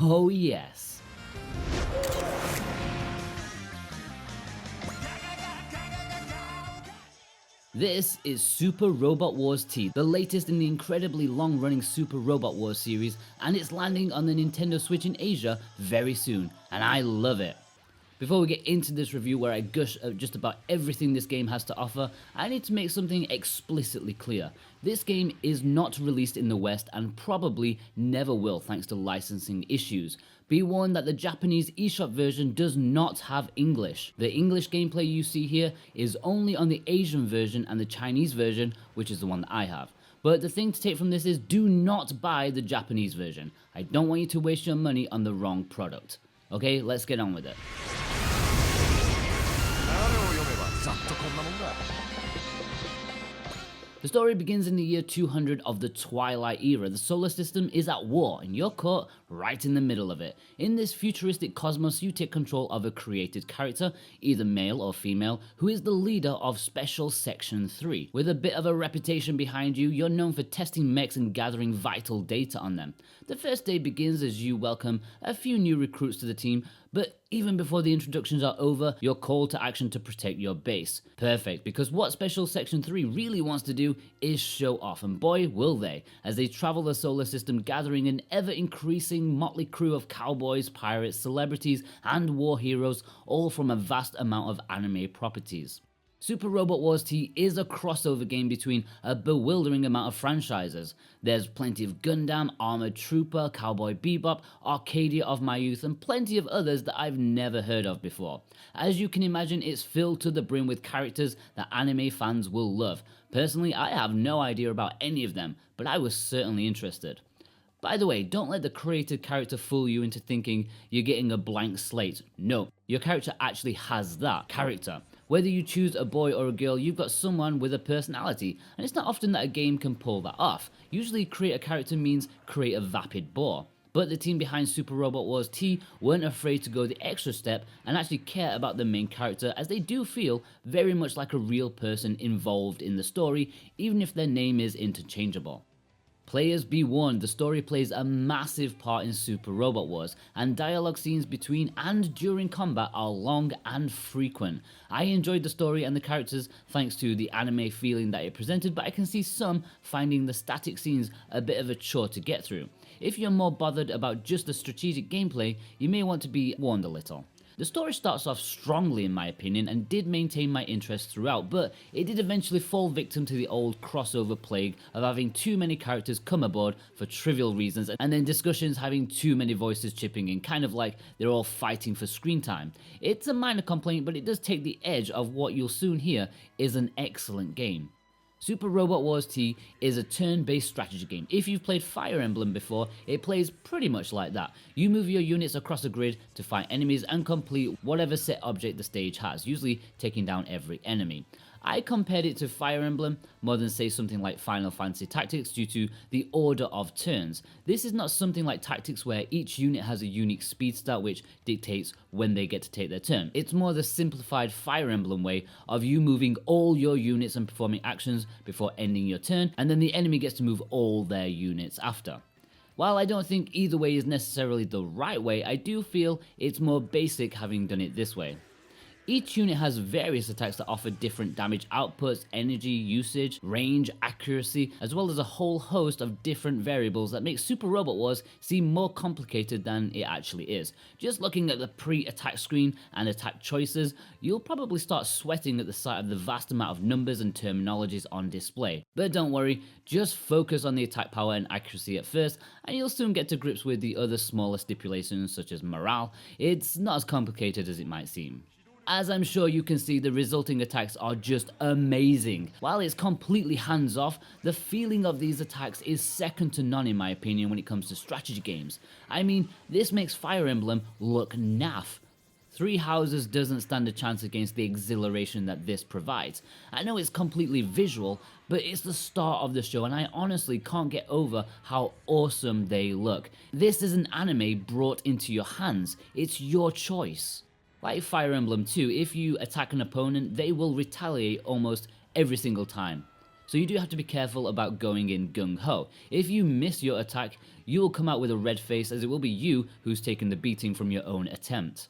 Oh yes. This is Super Robot Wars T, the latest in the incredibly long-running Super Robot Wars series, and it's landing on the Nintendo Switch in Asia very soon, and I love it. Before we get into this review where I gush at just about everything this game has to offer, I need to make something explicitly clear. This game is not released in the West and probably never will thanks to licensing issues. Be warned that the Japanese eShop version does not have English. The English gameplay you see here is only on the Asian version and the Chinese version, which is the one that I have. But the thing to take from this is do not buy the Japanese version. I don't want you to waste your money on the wrong product. Okay, let's get on with it. The story begins in the year 200 of the Twilight Era. The solar system is at war and you're caught right in the middle of it. In this futuristic cosmos, you take control of a created character, either male or female, who is the leader of Special Section 3. With a bit of a reputation behind you, you're known for testing mechs and gathering vital data on them. The first day begins as you welcome a few new recruits to the team, but even before the introductions are over, you're called to action to protect your base. Perfect, because what Special Section 3 really wants to do is show off, and boy will they, as they travel the solar system gathering an ever-increasing motley crew of cowboys, pirates, celebrities, and war heroes, all from a vast amount of anime properties. Super Robot Wars T is a crossover game between a bewildering amount of franchises. There's plenty of Gundam, Armored Trooper, Cowboy Bebop, Arcadia of my youth, and plenty of others that I've never heard of before. As you can imagine, it's filled to the brim with characters that anime fans will love. Personally, I have no idea about any of them, but I was certainly interested. By the way, don't let the created character fool you into thinking you're getting a blank slate. No, your character actually has that character. Whether you choose a boy or a girl, you've got someone with a personality, and it's not often that a game can pull that off. Usually create a character means create a vapid boar. But the team behind Super Robot Wars T weren't afraid to go the extra step and actually care about the main character, as they do feel very much like a real person involved in the story, even if their name is interchangeable. Players be warned, the story plays a massive part in Super Robot Wars, and dialogue scenes between and during combat are long and frequent. I enjoyed the story and the characters thanks to the anime feeling that it presented, but I can see some finding the static scenes a bit of a chore to get through. If you're more bothered about just the strategic gameplay, you may want to be warned a little. The story starts off strongly in my opinion and did maintain my interest throughout, but it did eventually fall victim to the old crossover plague of having too many characters come aboard for trivial reasons, and then discussions having too many voices chipping in, kind of like they're all fighting for screen time. It's a minor complaint, but it does take the edge of what you'll soon hear is an excellent game. Super Robot Wars T is a turn-based strategy game. If you've played Fire Emblem before, it plays pretty much like that. You move your units across a grid to fight enemies and complete whatever set object the stage has, usually taking down every enemy. I compared it to Fire Emblem more than say something like Final Fantasy Tactics due to the order of turns. This is not something like Tactics where each unit has a unique speed stat which dictates when they get to take their turn. It's more the simplified Fire Emblem way of you moving all your units and performing actions before ending your turn, and then the enemy gets to move all their units after. While I don't think either way is necessarily the right way, I do feel it's more basic having done it this way. Each unit has various attacks that offer different damage outputs, energy usage, range, accuracy, as well as a whole host of different variables that make Super Robot Wars seem more complicated than it actually is. Just looking at the pre-attack screen and attack choices, you'll probably start sweating at the sight of the vast amount of numbers and terminologies on display. But don't worry, just focus on the attack power and accuracy at first, and you'll soon get to grips with the other smaller stipulations such as morale. It's not as complicated as it might seem. As I'm sure you can see, the resulting attacks are just amazing. While it's completely hands-off, the feeling of these attacks is second to none in my opinion when it comes to strategy games. I mean, this makes Fire Emblem look naff. Three Houses doesn't stand a chance against the exhilaration that this provides. I know it's completely visual, but it's the start of the show and I honestly can't get over how awesome they look. This is an anime brought into your hands. It's your choice. Like Fire Emblem 2, if you attack an opponent, they will retaliate almost every single time. so you do have to be careful about going in gung-ho. If you miss your attack, you will come out with a red face, as it will be you who's taken the beating from your own attempt.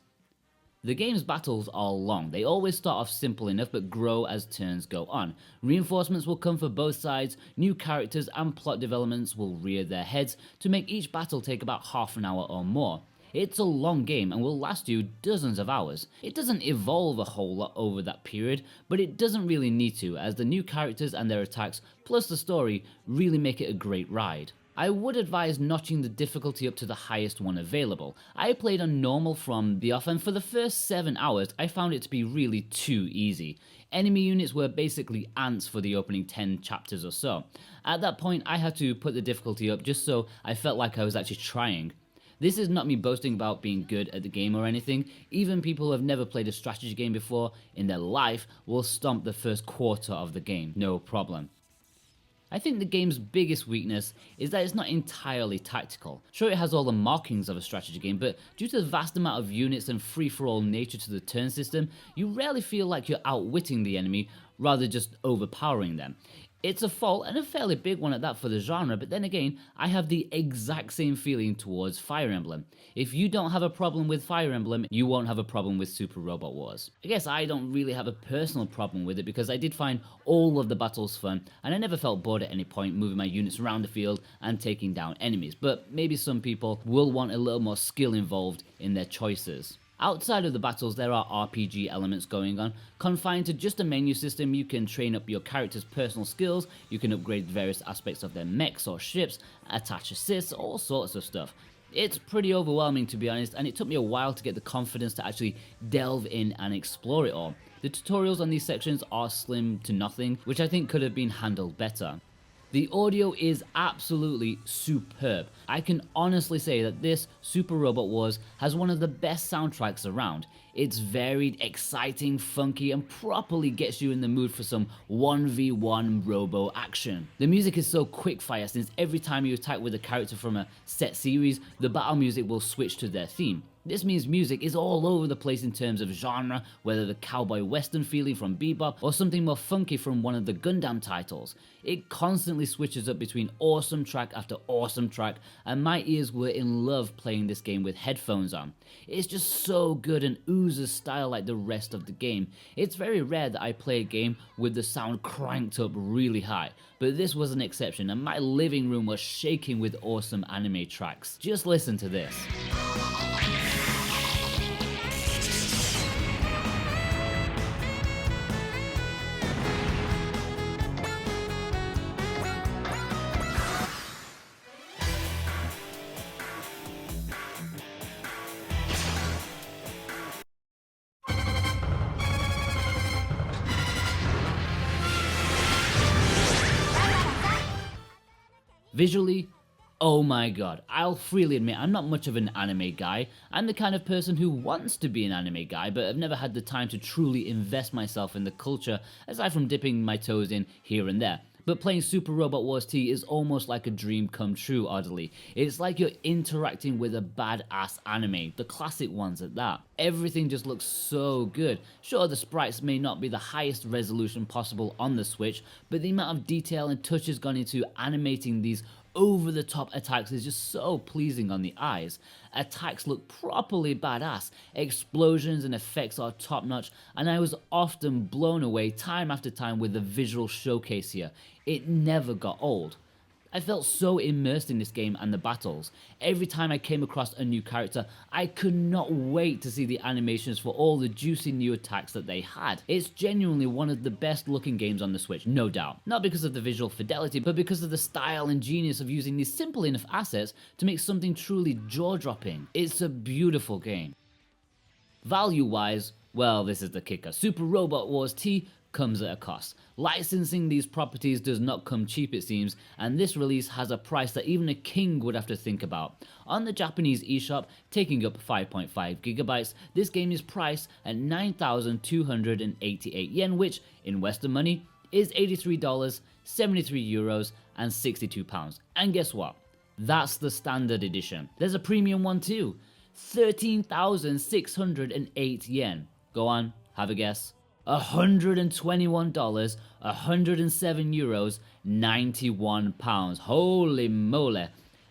The game's battles are long. They always start off simple enough but grow as turns go on. Reinforcements will come for both sides, new characters and plot developments will rear their heads to make each battle take about half an hour or more. It's a long game and will last you dozens of hours. It doesn't evolve a whole lot over that period, but it doesn't really need to, as the new characters and their attacks plus the story really make it a great ride. I would advise notching the difficulty up to the highest one available. I played on normal from the off, and for the first 7 hours I found it to be really too easy. Enemy units were basically ants for the opening 10 chapters or so. At that point I had to put the difficulty up just so I felt like I was actually trying. This is not me boasting about being good at the game or anything. Even people who have never played a strategy game before in their life will stomp the first quarter of the game, no problem. I think the game's biggest weakness is that it's not entirely tactical. Sure, it has all the markings of a strategy game, but due to the vast amount of units and free-for-all nature to the turn system, you rarely feel like you're outwitting the enemy, rather just overpowering them. It's a fault, and a fairly big one at that for the genre, but then again, I have the exact same feeling towards Fire Emblem. If you don't have a problem with Fire Emblem, you won't have a problem with Super Robot Wars. I guess I don't really have a personal problem with it because I did find all of the battles fun, and I never felt bored at any point moving my units around the field and taking down enemies, but maybe some people will want a little more skill involved in their choices. Outside of the battles, there are RPG elements going on. Confined to just a menu system, you can train up your character's personal skills, you can upgrade various aspects of their mechs or ships, attach assists, all sorts of stuff. It's pretty overwhelming, to be honest, and it took me a while to get the confidence to actually delve in and explore it all. The tutorials on these sections are slim to nothing, which I think could have been handled better. The audio is absolutely superb. I can honestly say that this Super Robot Wars has one of the best soundtracks around. It's varied, exciting, funky, and properly gets you in the mood for some 1v1 robo action. The music is so quickfire, since every time you attack with a character from a set series, the battle music will switch to their theme. This means music is all over the place in terms of genre, whether the cowboy western feeling from Bebop or something more funky from one of the Gundam titles. It constantly switches up between awesome track after awesome track, and my ears were in love playing this game with headphones on. It's just so good and oozes style like the rest of the game. It's very rare that I play a game with the sound cranked up really high, but this was an exception, and my living room was shaking with awesome anime tracks. Just listen to this. Visually, oh my god, I'll freely admit I'm not much of an anime guy. I'm the kind of person who wants to be an anime guy, but I've never had the time to truly invest myself in the culture, aside from dipping my toes in here and there. But playing Super Robot Wars T is almost like a dream come true, oddly. It's like you're interacting with a badass anime, the classic ones at that. Everything just looks so good. Sure, the sprites may not be the highest resolution possible on the Switch, but the amount of detail and touches gone into animating these over-the-top attacks is just so pleasing on the eyes. Attacks look properly badass, explosions and effects are top-notch, and I was often blown away time after time with the visual showcase here. It never got old. I felt so immersed in this game and the battles. Every time I came across a new character, I could not wait to see the animations for all the juicy new attacks that they had. It's genuinely one of the best looking games on the Switch, no doubt. Not because of the visual fidelity, but because of the style and genius of using these simple enough assets to make something truly jaw-dropping. It's a beautiful game. Value-wise, well, this is the kicker. Super Robot Wars T comes at a cost. Licensing these properties does not come cheap, it seems, and this release has a price that even a king would have to think about. On the Japanese eShop, taking up 5.5 gigabytes, this game is priced at 9,288 yen, which, in Western money, is $83, 73 euros, and 62 pounds. And guess what? That's the standard edition. There's a premium one too. 13,608 yen. Go on, have a guess. $121, 107 euros, 91 pounds. Holy moly,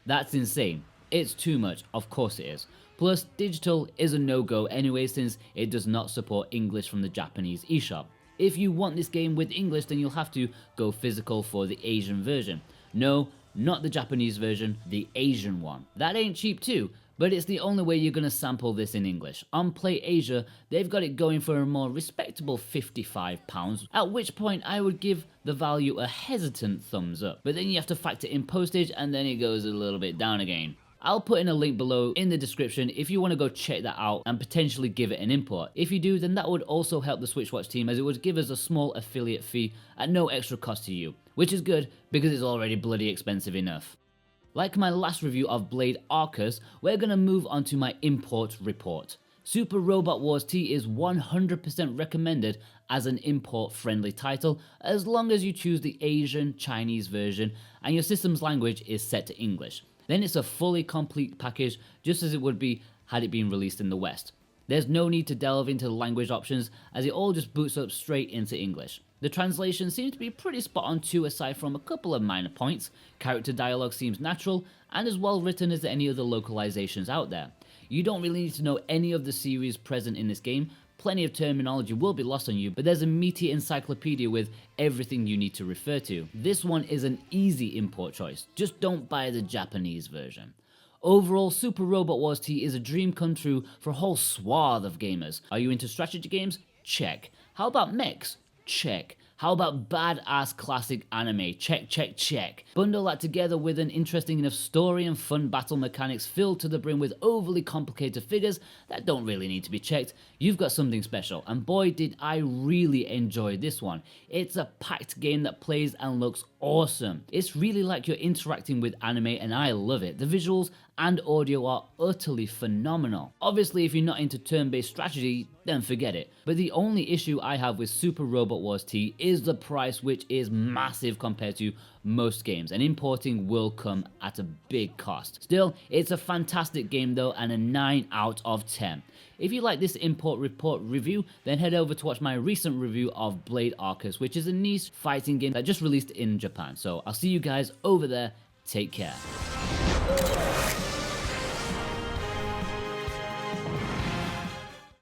that's insane. It's too much, of course it is. Plus, digital is a no-go anyway since it does not support English from the Japanese eShop. If you want this game with English, then you'll have to go physical for the Asian version. No, not the Japanese version, the Asian one. That ain't cheap too, but it's the only way you're gonna sample this in English. On Play Asia, they've got it going for a more respectable £55, at which point I would give the value a hesitant thumbs up. But then you have to factor in postage and then it goes a little bit down again. I'll put in a link below in the description if you want to go check that out and potentially give it an import. If you do, then that would also help the SwitchWatch team as it would give us a small affiliate fee at no extra cost to you, which is good because it's already bloody expensive enough. Like my last review of Blade Arcus, we're going to move on to my import report. Super Robot Wars T is 100% recommended as an import friendly title as long as you choose the Asian Chinese version and your system's language is set to English. Then it's a fully complete package just as it would be had it been released in the West. There's no need to delve into the language options as it all just boots up straight into English. The translation seems to be pretty spot on too aside from a couple of minor points. Character dialogue seems natural and as well written as any other localizations out there. You don't really need to know any of the series present in this game. Plenty of terminology will be lost on you, but there's a meaty encyclopedia with everything you need to refer to. This one is an easy import choice, just don't buy the Japanese version. Overall, Super Robot Wars T is a dream come true for a whole swath of gamers. Are you into strategy games? Check. How about mechs? Check. How about badass classic anime? Check, check, check. Bundle that together with an interesting enough story and fun battle mechanics filled to the brim with overly complicated figures that don't really need to be checked. You've got something special, and boy did I really enjoy this one. It's a packed game that plays and looks awesome. It's really like you're interacting with anime and I love it. The visuals and audio are utterly phenomenal. Obviously if you're not into turn-based strategy, then forget it. But the only issue I have with Super Robot Wars T is the price, which is massive compared to most games, and importing will come at a big cost. Still, it's a fantastic game though, and a 9 out of 10. If you like this import report review, then head over to watch my recent review of Blade Arcus, which is a niche fighting game that just released in Japan. So I'll see you guys over there. Take care.